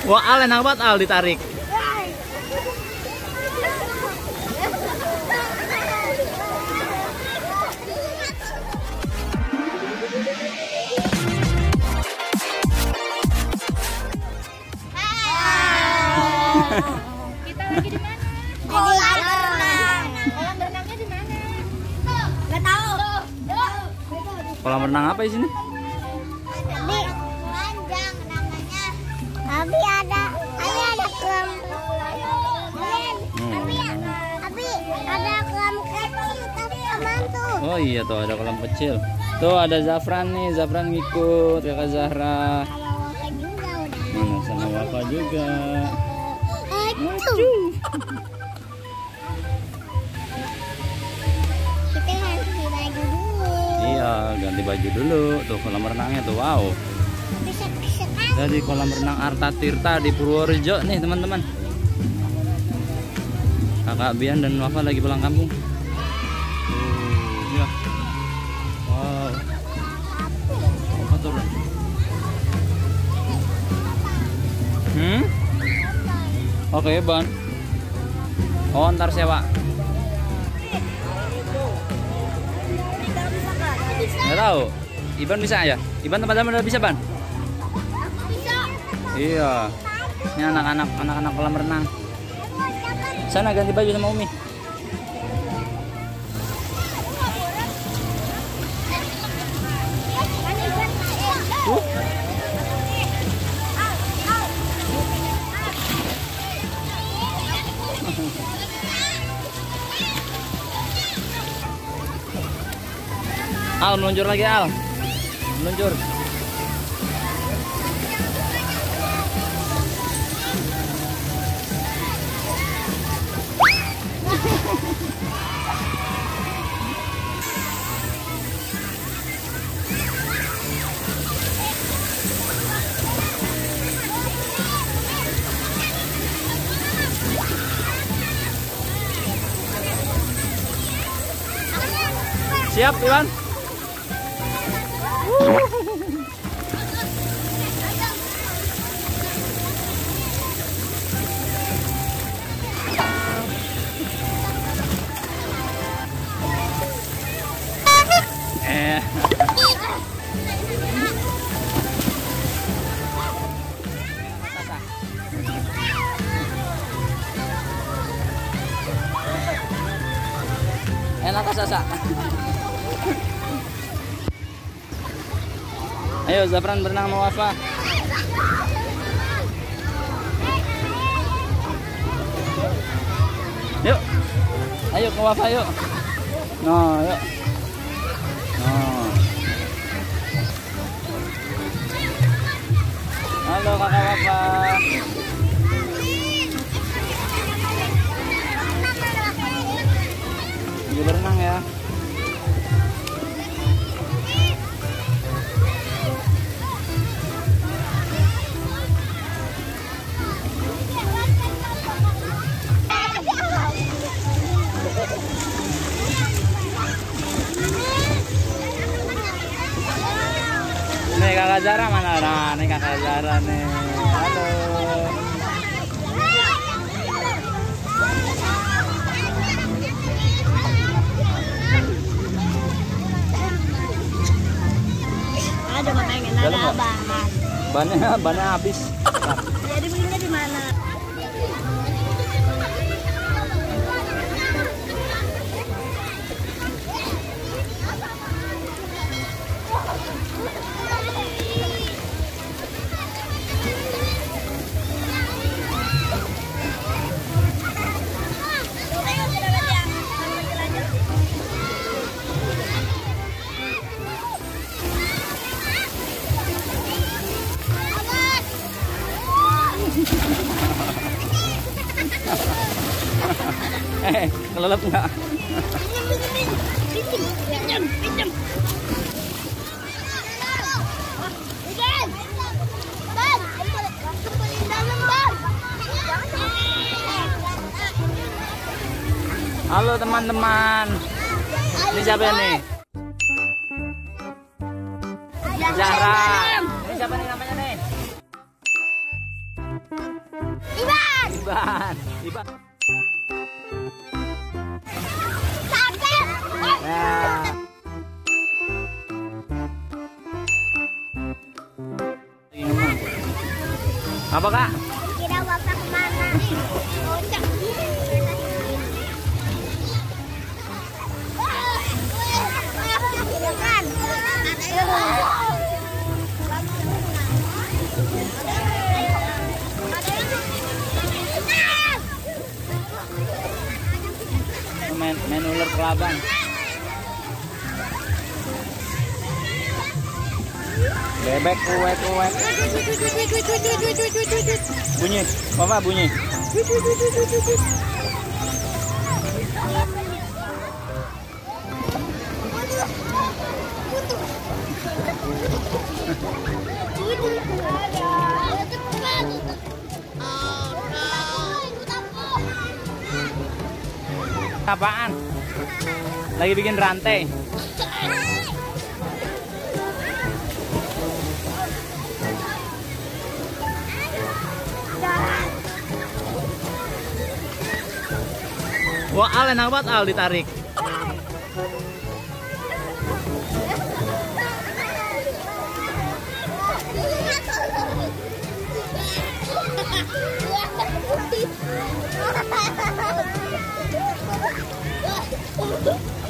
Wah, Al enak banget Al ditarik. Kita lagi di mana? Kolam renang. Kolam renangnya di mana? Nggak tahu. Kolam renang apa di sini? Abi panjang namanya. Abi ada kolam. Abi ada kolam kecil tapi aman tuh. Oh iya tuh ada kolam kecil. Tuh ada Zafran nih, Zafran ngikut Kakak Zahra. Mana sama Wafa juga. Kita ganti baju dulu. Iya, ganti baju dulu. Tuh kolam renangnya tuh, wow. Bisa sekali. Jadi kolam renang Arta Tirta di Purworejo nih teman-teman. Kakak Bian dan Wafa lagi pulang kampung. Ya. Wow. Apa turun? Oke, Ban. Oh, ntar sewa. Nggak tahu. Iban bisa ya? Iban teman-teman udah bisa, Ban? Bisa. Iya. Ini anak-anak kolam renang. Sana ganti baju sama Umi. Al, meluncur lagi Al. Meluncur. Siap, Iwan? Enak Kak Sasa. Ayo Zafran berenang sama Wafa. Yuk. Ayo ke Wafa yuk. No, yuk. No. Halo Kakak Wafa. Lagi berenang ya. Nih Kakak Zara mana? Nah, nih Kakak Zara nih. Halo. Ada makanya ada bahan. Bannya habis. Jadi belinya di mana? Kelelep nggak? Pinjam. Halo teman-teman. Ini siapa nih? Zahra. Ini siapa nih namanya nih? Iban. Iban. Iban. Sakit. Nah. Apa kak? Kira bapak kemana? Kocak. Silakan. Main ular kelaban. Bebek kuek. Bunyi, apa bunyi? Apaan? Lagi bikin rantai. Wah, Al enak banget Al ditarik. Hahaha.